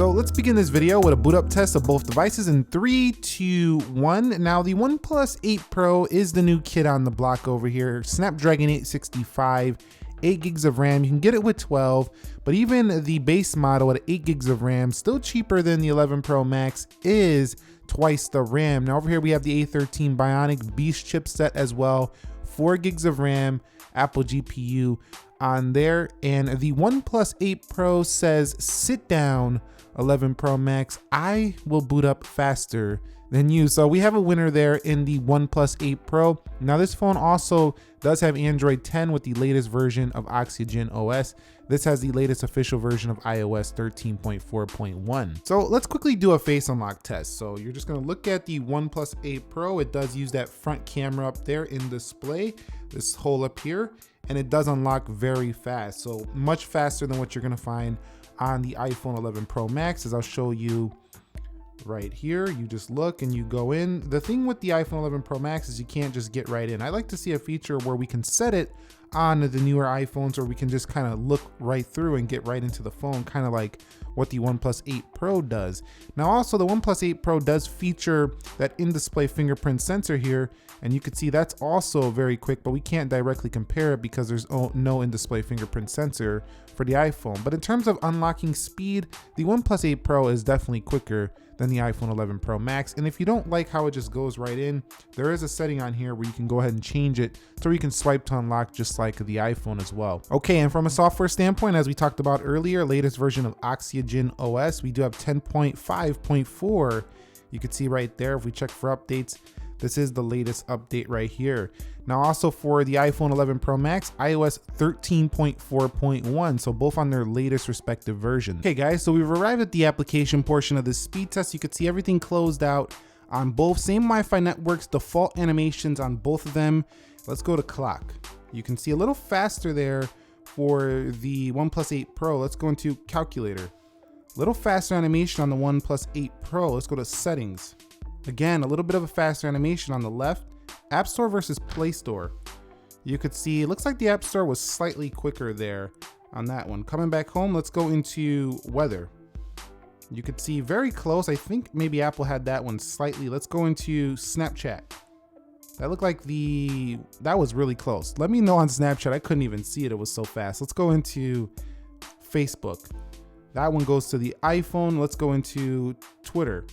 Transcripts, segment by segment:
So let's begin this video with a boot up test of both devices in 3, 2, 1. Now the OnePlus 8 Pro is the new kid on the block over here. Snapdragon 865, 8 gigs of RAM. You can get it with 12, but even the base model at 8 gigs of RAM, still cheaper than the 11 Pro Max, is twice the RAM. Now over here we have the A13 Bionic Beast chipset as well, 4 gigs of RAM, Apple GPU on there, and the OnePlus 8 Pro says sit down 11 Pro Max, I will boot up faster than you. So we have a winner there in the OnePlus 8 Pro. Now this phone also does have Android 10 with the latest version of Oxygen OS. This has the latest official version of iOS 13.4.1. So let's quickly do a face unlock test. So you're just gonna look at the OnePlus 8 Pro. It does use that front camera up there in display, this hole up here, and it does unlock very fast. So much faster than what you're gonna find on the iPhone 11 Pro Max, as I'll show you right here. You just look and you go in. The thing with the iPhone 11 Pro Max is you can't just get right in. I like to see a feature where we can set it on the newer iPhones, or we can just kind of look right through and get right into the phone, kind of like what the OnePlus 8 Pro does. Now also the OnePlus 8 Pro does feature that in-display fingerprint sensor here, and you can see that's also very quick, but we can't directly compare it because there's no in-display fingerprint sensor for the iPhone. But in terms of unlocking speed, the OnePlus 8 Pro is definitely quicker than the iPhone 11 Pro Max. And if you don't like how it just goes right in, there is a setting on here where you can go ahead and change it so you can swipe to unlock just like the iPhone as well. Okay, and from a software standpoint, as we talked about earlier, latest version of Oxygen OS, we do have 10.5.4. You can see right there, if we check for updates, this is the latest update right here. Now also for the iPhone 11 Pro Max, iOS 13.4.1, so both on their latest respective versions. Okay guys, so we've arrived at the application portion of this speed test. You can see everything closed out on both, same Wi-Fi networks, default animations on both of them. Let's go to clock. You can see a little faster there for the OnePlus 8 Pro. Let's go into calculator. A little faster animation on the OnePlus 8 Pro. Let's go to settings. Again, a little bit of a faster animation on the left. App Store versus Play Store. You could see, it looks like the App Store was slightly quicker there on that one. Coming back home, let's go into weather. You could see very close. I think maybe Apple had that one slightly. Let's go into Snapchat. That looked like that was really close. Let me know on Snapchat. I couldn't even see it. It was so fast. Let's go into Facebook. That one goes to the iPhone. Let's go into Twitter.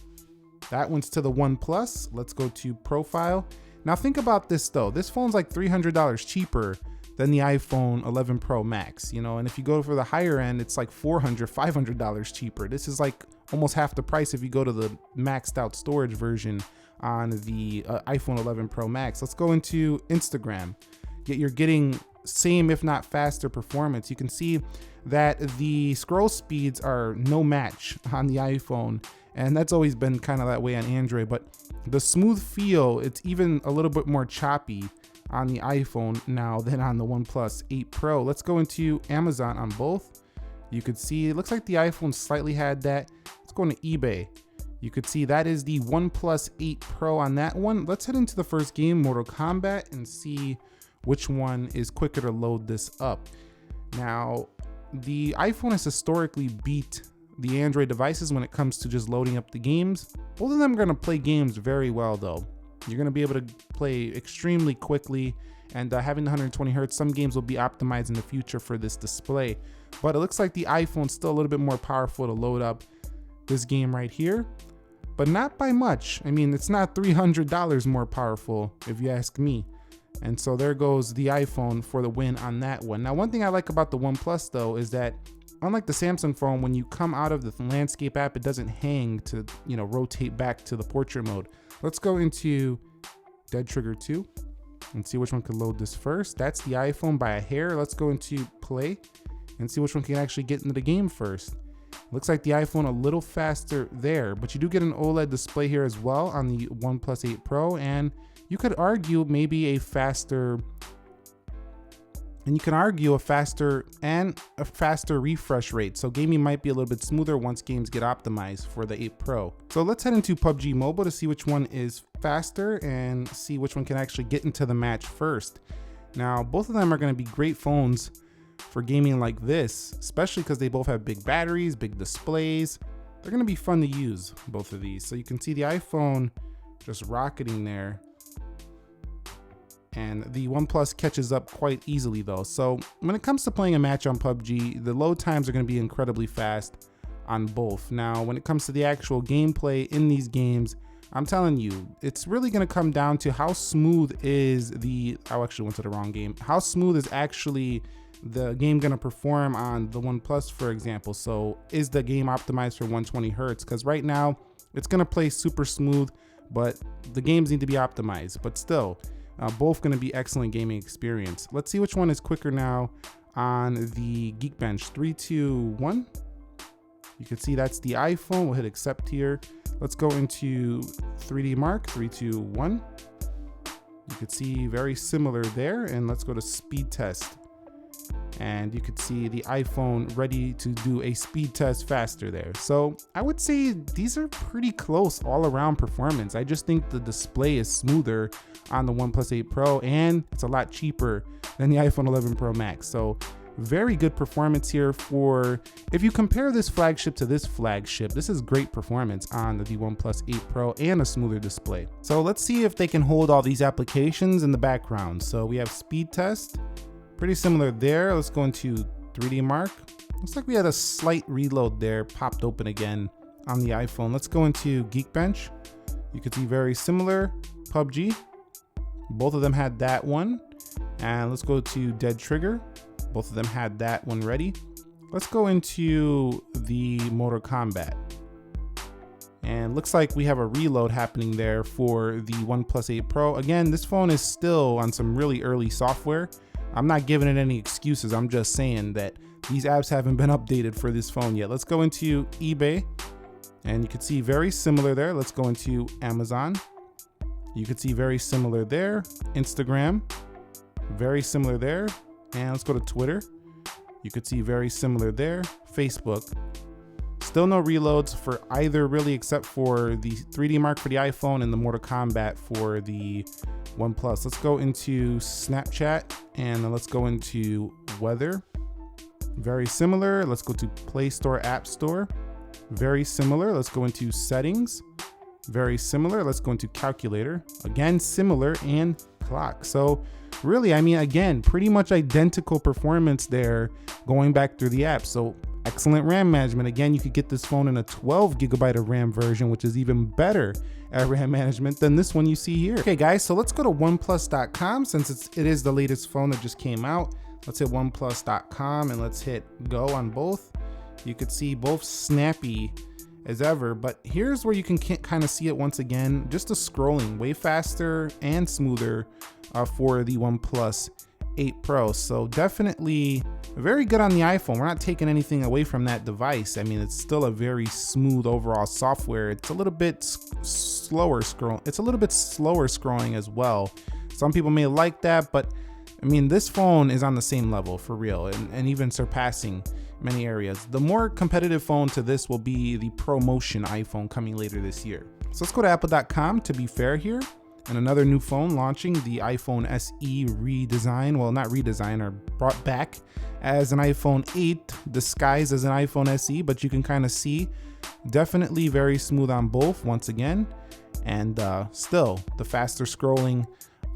That one's to the OnePlus. Let's go to profile. Now think about this though. This phone's like $300 cheaper than the iPhone 11 Pro Max, you know, and if you go for the higher end, it's like $500 cheaper. This is like almost half the price if you go to the maxed out storage version on the iPhone 11 Pro Max. Let's go into Instagram. You're getting same if not faster performance. You can see that the scroll speeds are no match on the iPhone, and that's always been kind of that way on Android, but the smooth feel, it's even a little bit more choppy on the iPhone now than on the OnePlus 8 Pro. Let's go into Amazon on both. You could see, it looks like the iPhone slightly had that. Let's go into eBay. You could see that is the OnePlus 8 Pro on that one. Let's head into the first game, Mortal Kombat, and see which one is quicker to load this up. Now, the iPhone has historically beat the Android devices when it comes to just loading up the games. Both of them are gonna play games very well though. You're gonna be able to play extremely quickly, and having the 120 Hertz, some games will be optimized in the future for this display. But it looks like the iPhone's still a little bit more powerful to load up this game right here, but not by much. I mean, it's not $300 more powerful if you ask me. And so there goes the iPhone for the win on that one. Now, one thing I like about the OnePlus though is that unlike the Samsung phone, when you come out of the landscape app, it doesn't hang to, you know, rotate back to the portrait mode. Let's go into Dead Trigger 2 and see which one can load this first. That's the iPhone by a hair. Let's go into play and see which one can actually get into the game first. Looks like the iPhone a little faster there, but you do get an OLED display here as well on the OnePlus 8 Pro, and you could argue maybe a faster refresh rate. So gaming might be a little bit smoother once games get optimized for the 8 Pro. So let's head into PUBG Mobile to see which one is faster and see which one can actually get into the match first. Now, both of them are going to be great phones for gaming like this, especially because they both have big batteries, big displays. they're gonna be fun to use, both of these. So you can see the iPhone just rocketing there. And the OnePlus catches up quite easily though. So when it comes to playing a match on PUBG, the load times are gonna be incredibly fast on both. Now, when it comes to the actual gameplay in these games, I'm telling you, it's really gonna come down to how smooth is I actually went to the wrong game. How smooth is actually the game gonna perform on the OnePlus, for example? So is the game optimized for 120 Hertz? Because right now it's gonna play super smooth, but the games need to be optimized. But still, both gonna be excellent gaming experience. Let's see which one is quicker now on the Geekbench. 3, 2, 1. You can see that's the iPhone. We'll hit accept here. Let's go into 3D Mark. 3, 2, 1. You can see very similar there. And let's go to speed test. And you could see the iPhone ready to do a speed test faster there. So I would say these are pretty close all around performance. I just think the display is smoother on the OnePlus 8 Pro, and it's a lot cheaper than the iPhone 11 Pro Max. So very good performance here for, if you compare this flagship to this flagship, this is great performance on the OnePlus 8 Pro and a smoother display. So let's see if they can hold all these applications in the background. So we have speed test, pretty similar there. Let's go into 3D Mark. Looks like we had a slight reload there, popped open again on the iPhone. Let's go into Geekbench. You can see very similar. PUBG, both of them had that one. And let's go to Dead Trigger. Both of them had that one ready. Let's go into the Mortal Kombat. And looks like we have a reload happening there for the OnePlus 8 Pro. Again, this phone is still on some really early software. I'm not giving it any excuses. I'm just saying that these apps haven't been updated for this phone yet. Let's go into eBay. And you can see very similar there. Let's go into Amazon. You can see very similar there. Instagram, very similar there. And let's go to Twitter. You could see very similar there. Facebook. Still no reloads for either really, except for the 3D Mark for the iPhone and the Mortal Kombat for the OnePlus. Let's go into Snapchat and then let's go into weather. Very similar. Let's go to Play Store, App Store. Very similar. Let's go into settings. Very similar. Let's go into calculator. Again, similar, and clock. So really, I mean, again, pretty much identical performance there going back through the app. So excellent RAM management. Again, you could get this phone in a 12 gigabyte of RAM version, which is even better at RAM management than this one you see here. Okay guys, so let's go to oneplus.com since it is the latest phone that just came out. Let's hit oneplus.com and let's hit go on both. You could see both snappy as ever, but here's where you can kind of see it once again. Just the scrolling way faster and smoother for the OnePlus 8 Pro. So definitely very good on the iPhone. We're not taking anything away from that device. I mean, it's still a very smooth overall software. It's a little bit slower scrolling. It's a little bit slower scrolling as well. Some people may like that, but I mean, this phone is on the same level for real, and even surpassing many areas. The more competitive phone to this will be the ProMotion iPhone coming later this year. So let's go to apple.com to be fair here. And another new phone launching, the iPhone SE redesign. Well, not redesign, or brought back as an iPhone 8 disguised as an iPhone SE, but you can kind of see definitely very smooth on both once again. And still the faster scrolling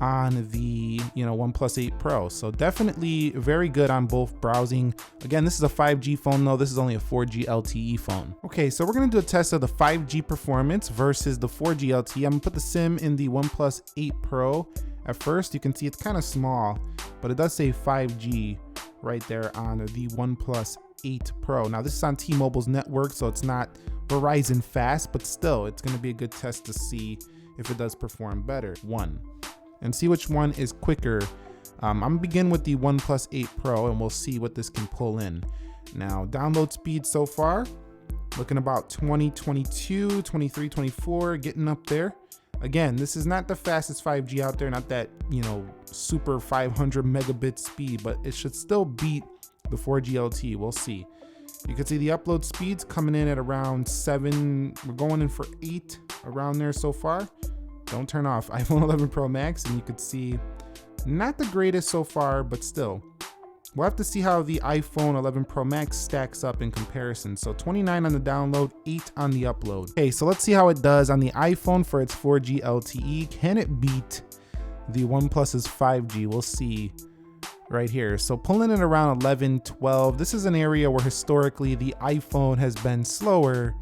on the OnePlus 8 Pro. So definitely very good on both browsing. Again, this is a 5G phone though. This is only a 4G LTE phone. Okay, so we're gonna do a test of the 5G performance versus the 4G LTE. I'm gonna put the SIM in the OnePlus 8 Pro. At first, you can see it's kind of small, but it does say 5G right there on the OnePlus 8 Pro. Now this is on T-Mobile's network, so it's not Verizon fast, but still, it's gonna be a good test to see if it does perform better. And see which one is quicker. I'm gonna begin with the OnePlus 8 Pro and we'll see what this can pull in. Now, download speed so far, looking about 20, 22, 23, 24, getting up there. Again, this is not the fastest 5G out there, not that, super 500 megabit speed, but it should still beat the 4G LTE. We'll see. You can see the upload speeds coming in at around 7. We're going in for 8 around there so far. Don't turn off iPhone 11 Pro Max, and you could see not the greatest so far, but still We'll have to see how the iPhone 11 Pro Max stacks up in comparison. So 29 on the download, 8 on the upload. Okay, so let's see how it does on the iPhone for its 4G LTE. Can it beat the OnePlus's 5G? We'll see right here. So pulling it around 11, 12. This is an area where historically the iPhone has been slower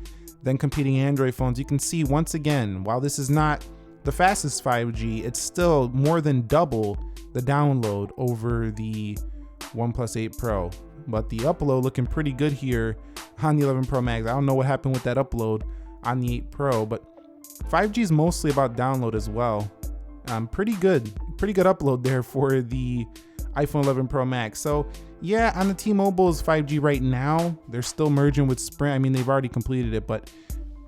than competing Android phones. You can see once again, while this is not the fastest 5G, it's still more than double the download over the OnePlus 8 Pro, but the upload looking pretty good here on the 11 Pro Max. I don't know what happened with that upload on the 8 Pro, but 5G is mostly about download as well. Pretty good upload there for the iPhone 11 Pro Max. So yeah, on the T-Mobile's 5G right now, they're still merging with Sprint. I mean, they've already completed it, but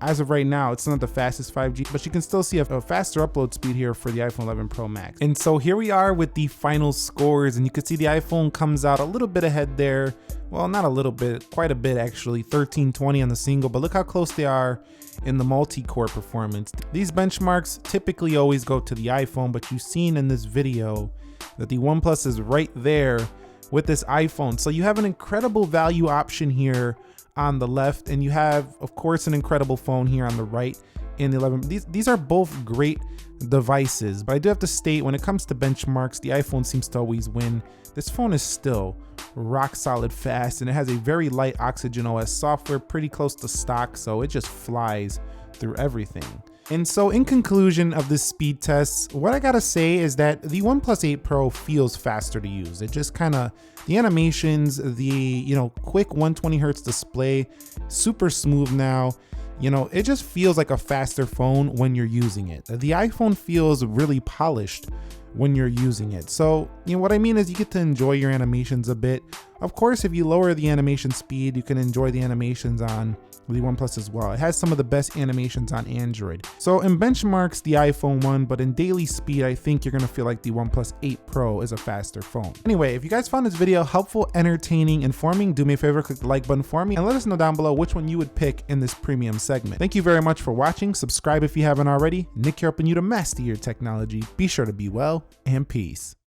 as of right now, it's not the fastest 5G, but you can still see a faster upload speed here for the iPhone 11 Pro Max. And so here we are with the final scores, and you can see the iPhone comes out a little bit ahead there. Well, not a little bit, quite a bit actually, 1320 on the single, but look how close they are in the multi-core performance. These benchmarks typically always go to the iPhone, but you've seen in this video that the OnePlus is right there with this iPhone. So you have an incredible value option here on the left, and you have, of course, an incredible phone here on the right in the 11. These are both great devices, but I do have to state, when it comes to benchmarks, the iPhone seems to always win. This phone is still rock solid fast, and it has a very light Oxygen OS software, pretty close to stock, so it just flies through everything. And so in conclusion of this speed test, what I gotta say is that the OnePlus 8 Pro feels faster to use. It just the animations, the quick 120 hertz display, super smooth now. It just feels like a faster phone when you're using it. The iPhone feels really polished when you're using it. So what I mean is you get to enjoy your animations a bit. Of course, if you lower the animation speed, you can enjoy the animations on the OnePlus as well. It has some of the best animations on Android. So in benchmarks, the iPhone won, but in daily speed, I think you're gonna feel like the OnePlus 8 Pro is a faster phone. Anyway, if you guys found this video helpful, entertaining, informing, do me a favor, click the like button for me, and let us know down below which one you would pick in this premium segment. Thank you very much for watching. Subscribe if you haven't already. Nick here helping you to master your technology. Be sure to be well, and peace.